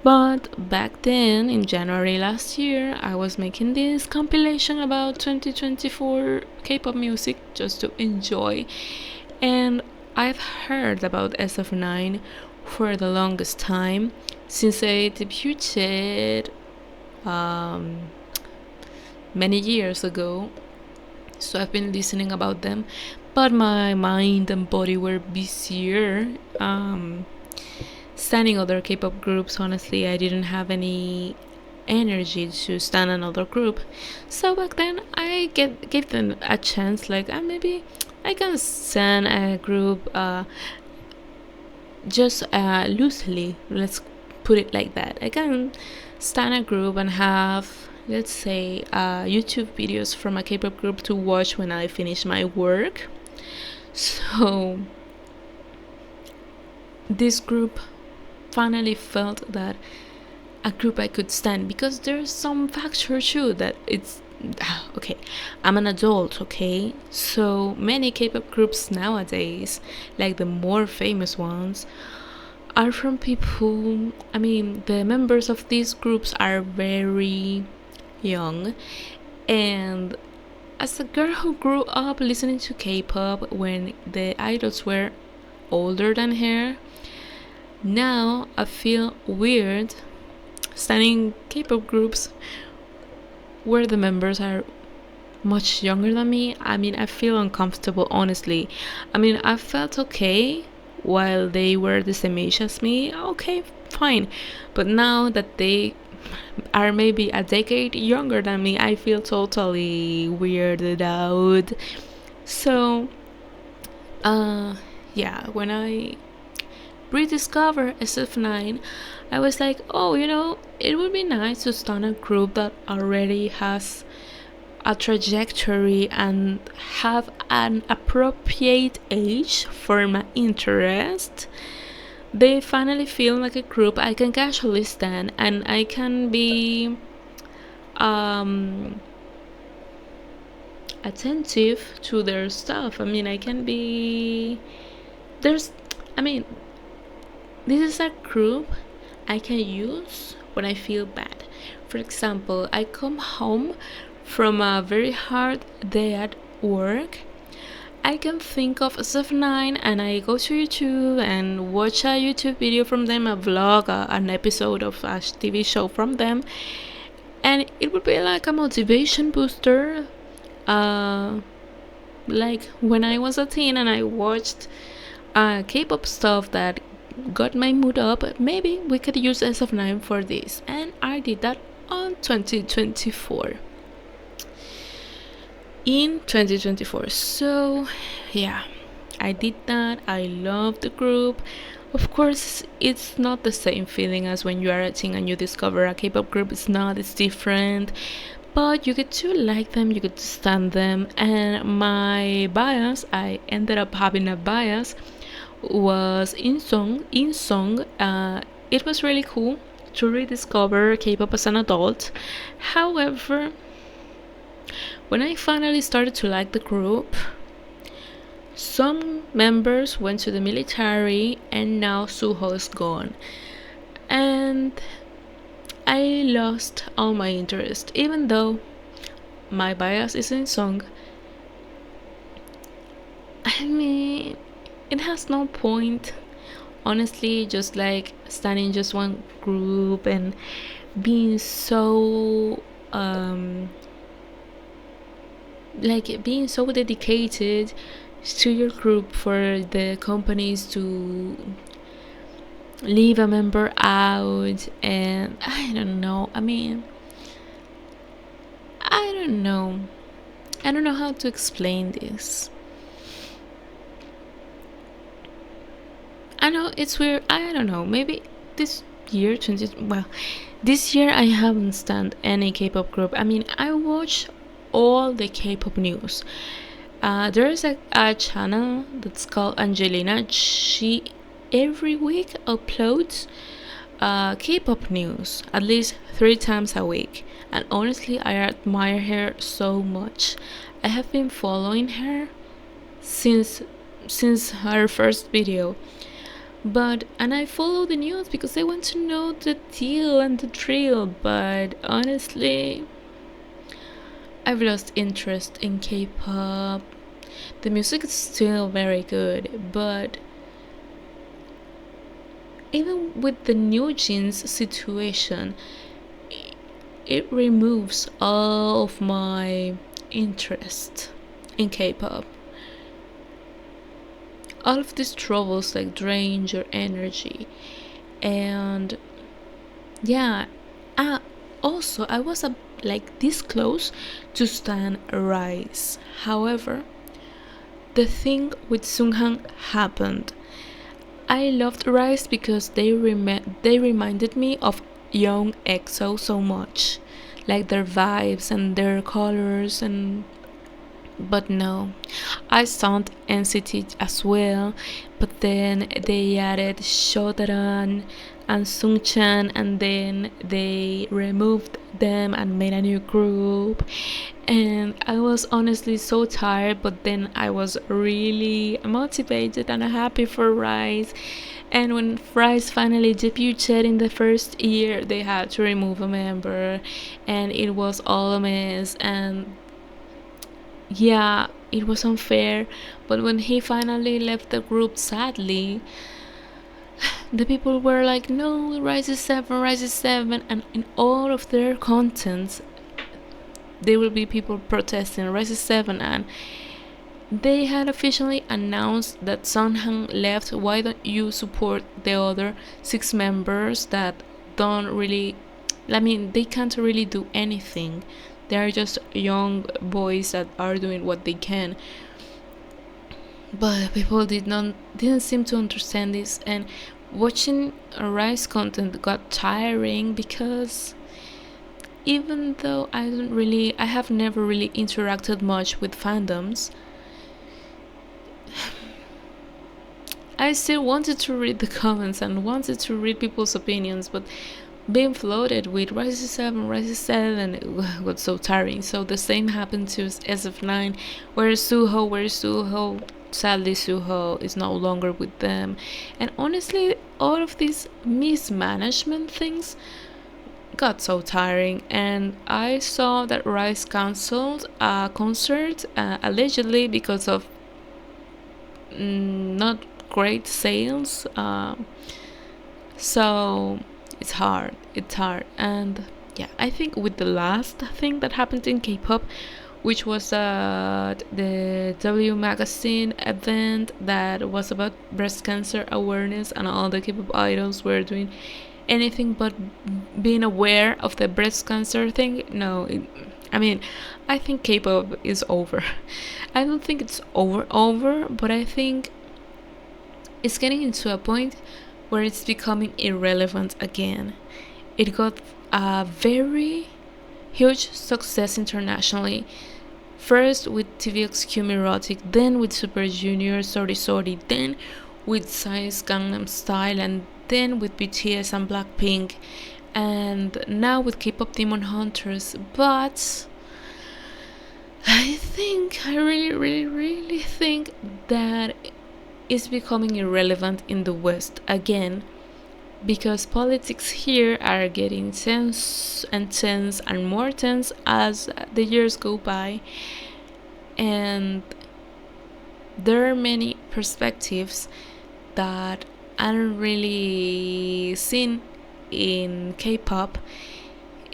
Speaker 1: But back then, in January last year, I was making this compilation about 2024 K-pop music just to enjoy, and I've heard about SF9 for the longest time since they debuted many years ago. So I've been listening about them, but my mind and body were busier standing other K-pop groups. Honestly, I didn't have any energy to stand another group, so back then I gave them a chance, like maybe I can stand a group just loosely, let's put it like that. I can stand a group and have, let's say, YouTube videos from a K-pop group to watch when I finish my work. So this group finally felt that a group I could stand, because there's some factor too that it's okay, I'm an adult, okay? So many K-pop groups nowadays, like the more famous ones, are from people, I mean, the members of these groups are very young. And as a girl who grew up listening to K-pop when the idols were older than her, now I feel weird standing K-pop groups where the members are much younger than me. I mean, I feel uncomfortable, honestly. I mean, I felt okay while they were the same age as me. Okay, fine. But now that they are maybe a decade younger than me, I feel totally weirded out. So, yeah, when I rediscover SF9, I was like, oh, it would be nice to start a group that already has a trajectory and have an appropriate age for my interest. They finally feel like a group I can casually stand, and I can be attentive to their stuff. I mean, I can be this is a group I can use when I feel bad. For example, I come home from a very hard day at work. I can think of SF9 and I go to YouTube and watch a YouTube video from them, a vlog, an episode of a TV show from them, and it would be like a motivation booster. Like when I was a teen and I watched K-pop stuff that got my mood up, maybe we could use SF9 for this, and I did that on 2024. In 2024. So yeah, I did that. I love the group. Of course, it's not the same feeling as when you are a teen and you discover a K-pop group. It's not, it's different, but you get to like them, you get to stand them. And my bias, I ended up having a bias, was in song. It was really cool to rediscover K-pop as an adult. However, when I finally started to like the group, some members went to the military and now Suho is gone. And I lost all my interest, even though my bias is in song. I mean, it has no point, honestly, just like standing just one group and being so being so dedicated to your group for the companies to leave a member out. And I don't know, I mean, I don't know how to explain this. I know it's weird. I don't know, maybe this year this year I haven't stand any K-pop group. I mean, I watch all the K-pop news. There's a channel that's called Angelina. She every week uploads K-pop news at least 3 times a week, and honestly, I admire her so much. I have been following her since since her first video. And I follow the news because I want to know the deal and the drill. But honestly, I've lost interest in K-pop. The music is still very good, but even with the new jeans situation, it removes all of my interest in K-pop. All of these troubles like drain your energy, and yeah. Also, I was like this close to stan Rise. However, the thing with Sunghang happened. I loved Rise because they reminded me of young EXO so much, like their vibes and their colors. And but no, I sound NCT as well, but then they added Shotaran and Sungchan, and then they removed them and made a new group. And I was honestly so tired, but then I was really motivated and happy for Rise. And when Rise finally debuted in the first year, they had to remove a member, and it was all a mess. And yeah, it was unfair. But when he finally left the group, sadly, the people were like, no, Rise is 7, Rise is 7. And in all of their contents, there will be people protesting Rise is 7. And they had officially announced that Sunhang left. Why don't you support the other 6 members that don't really, I mean, they can't really do anything. They are just young boys that are doing what they can. But people didn't seem to understand this, and watching Rise content got tiring because even though I have never really interacted much with fandoms, I still wanted to read the comments and wanted to read people's opinions, but being floated with Rise is 7, Rise is 7, it was so tiring. So the same happened to SF9. Where's Suho? Where's Suho? Sadly, Suho is no longer with them. And honestly, all of these mismanagement things got so tiring. And I saw that Rise cancelled a concert, allegedly because of not great sales. So it's hard. And yeah, I think with the last thing that happened in K-pop, which was the W Magazine event that was about breast cancer awareness, and all the K-pop idols were doing anything but being aware of the breast cancer thing. No, I think K-pop is over. I don't think it's over, but I think it's getting into a point where it's becoming irrelevant again. It got a very huge success internationally. First with TVXQ Mirotic, then with Super Junior, Sorry Sorry, then with Science Gangnam Style, and then with BTS and Blackpink, and now with K-pop Demon Hunters. But I really think that it's becoming irrelevant in the West again, because politics here are getting tense and more tense as the years go by, and there are many perspectives that aren't really seen in K-pop,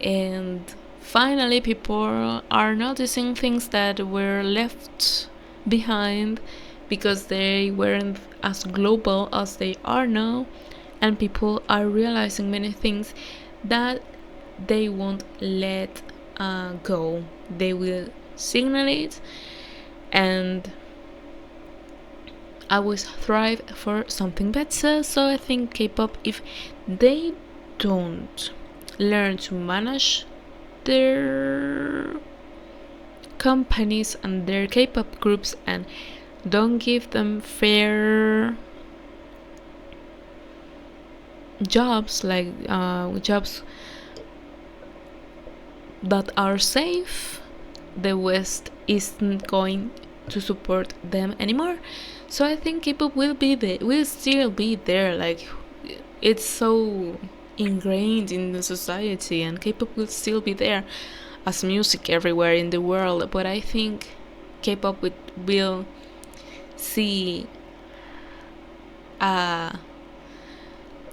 Speaker 1: and finally people are noticing things that were left behind because they weren't as global as they are now, and people are realizing many things that they won't let go. They will signal it, and always thrive for something better. So I think K-pop, if they don't learn to manage their companies and their K-pop groups, and don't give them fair jobs, like jobs that are safe, the West isn't going to support them anymore. So I think K-pop will still be there. Like, it's so ingrained in the society, and K-pop will still be there as music everywhere in the world. But I think K-pop will see a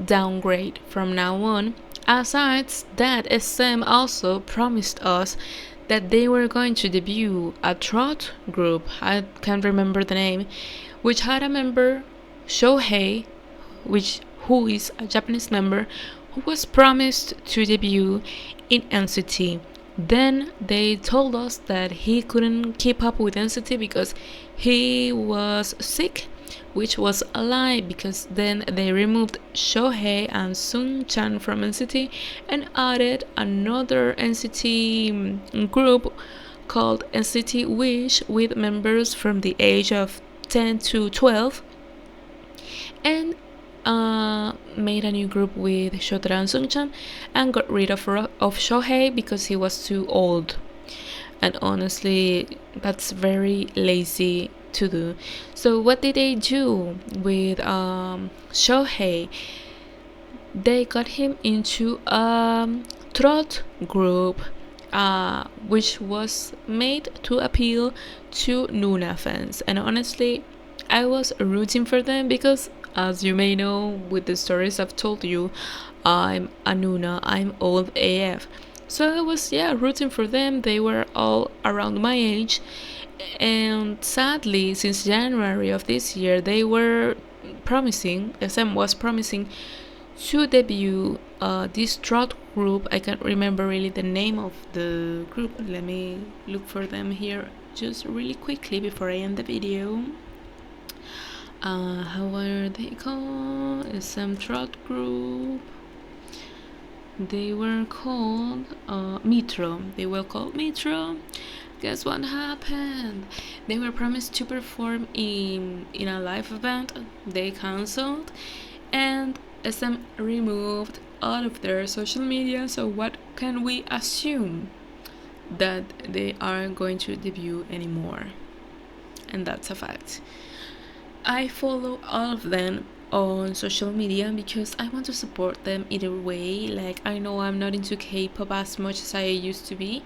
Speaker 1: downgrade from now on. Aside that, SM also promised us that they were going to debut a trot group, I can't remember the name, which had a member, Shohei, who is a Japanese member, who was promised to debut in NCT. Then they told us that he couldn't keep up with NCT because he was sick, which was a lie, because then they removed Shohei and Sung-chan from NCT and added another NCT group called NCT Wish with members from the age of 10 to 12, and made a new group with Shotara and Sung-chan and got rid of Shohei because he was too old. And honestly, that's very lazy to do. So what did they do with Shohei? They got him into a trot group, which was made to appeal to Nuna fans. And honestly, I was rooting for them because, as you may know with the stories I've told you, I'm a Nuna, I'm old AF. So I was rooting for them. They were all around my age, and sadly, since January of this year, they were promising, SM was promising to debut this trot group. I can't remember really the name of the group. Let me look for them here just really quickly before I end the video. How are they called? SM trot group. They were called Metro. They were called Metro. Guess what happened? They were promised to perform in a live event. They cancelled, and SM removed all of their social media. So what can we assume? That they aren't going to debut anymore, and that's a fact. I follow all of them on social media because I want to support them either way. Like, I know I'm not into K-pop as much as I used to be,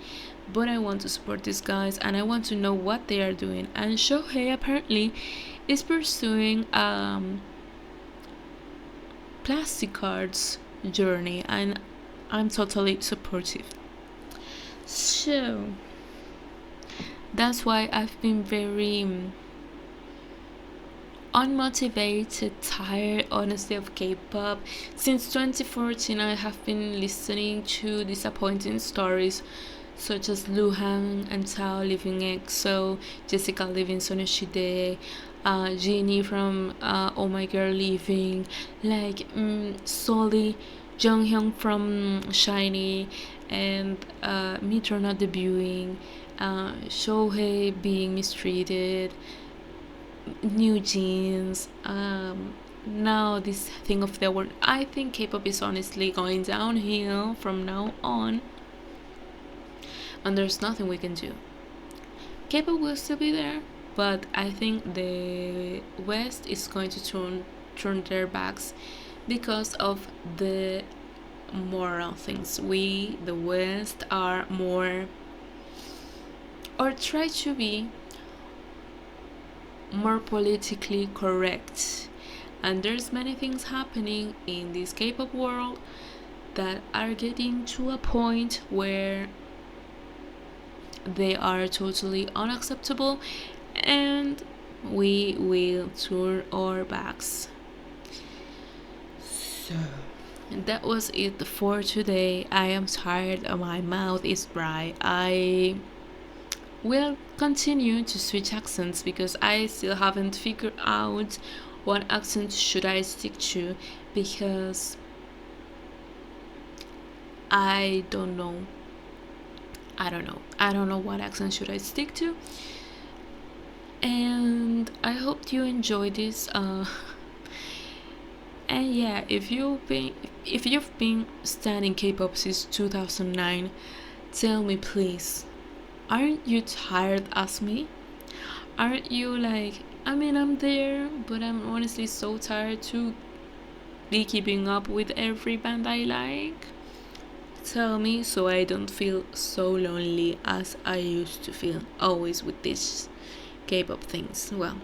Speaker 1: but I want to support these guys and I want to know what they are doing. And Shohei apparently is pursuing plastic cards journey, and I'm totally supportive. So that's why I've been very unmotivated, tired, honestly, of K-pop. Since 2014, I have been listening to disappointing stories such as Luhan and Tao leaving EXO, Jessica leaving Sonoshide, Jeannie from Oh My Girl leaving, like Soli, Jonghyun from SHINee, and Mitra not debuting, Shohei being mistreated, New Jeans, now this thing of the world. I think K-pop is honestly going downhill from now on, and there's nothing we can do. K-pop will still be there, but I think the West is going to turn their backs because of the moral things. We, the West, are more, or try to be more politically correct, and there's many things happening in this K-pop world that are getting to a point where they are totally unacceptable, and we will turn our backs. So that was it for today. I am tired and my mouth is dry. I will continue to switch accents because I still haven't figured out what accent should I stick to, because I don't know what accent should I stick to. And I hope you enjoyed this, and yeah, if you've been studying K-pop since 2009, tell me please, aren't you tired as me? Aren't you like, I mean, I'm there, but I'm honestly so tired to be keeping up with every band I like? Tell me so I don't feel so lonely as I used to feel always with these K-pop things. Well,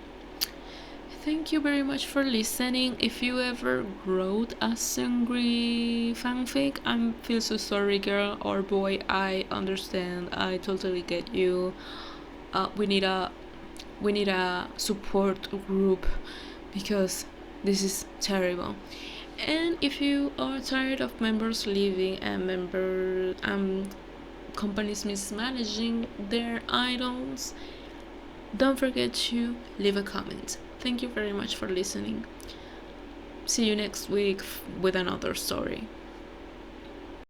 Speaker 1: thank you very much for listening. If you ever wrote a seungri fanfic, I feel so sorry, girl or boy. I understand. I totally get you. We need a support group because this is terrible. And if you are tired of members leaving and companies mismanaging their idols, don't forget to leave a comment. Thank you very much for listening. See you next week with another story.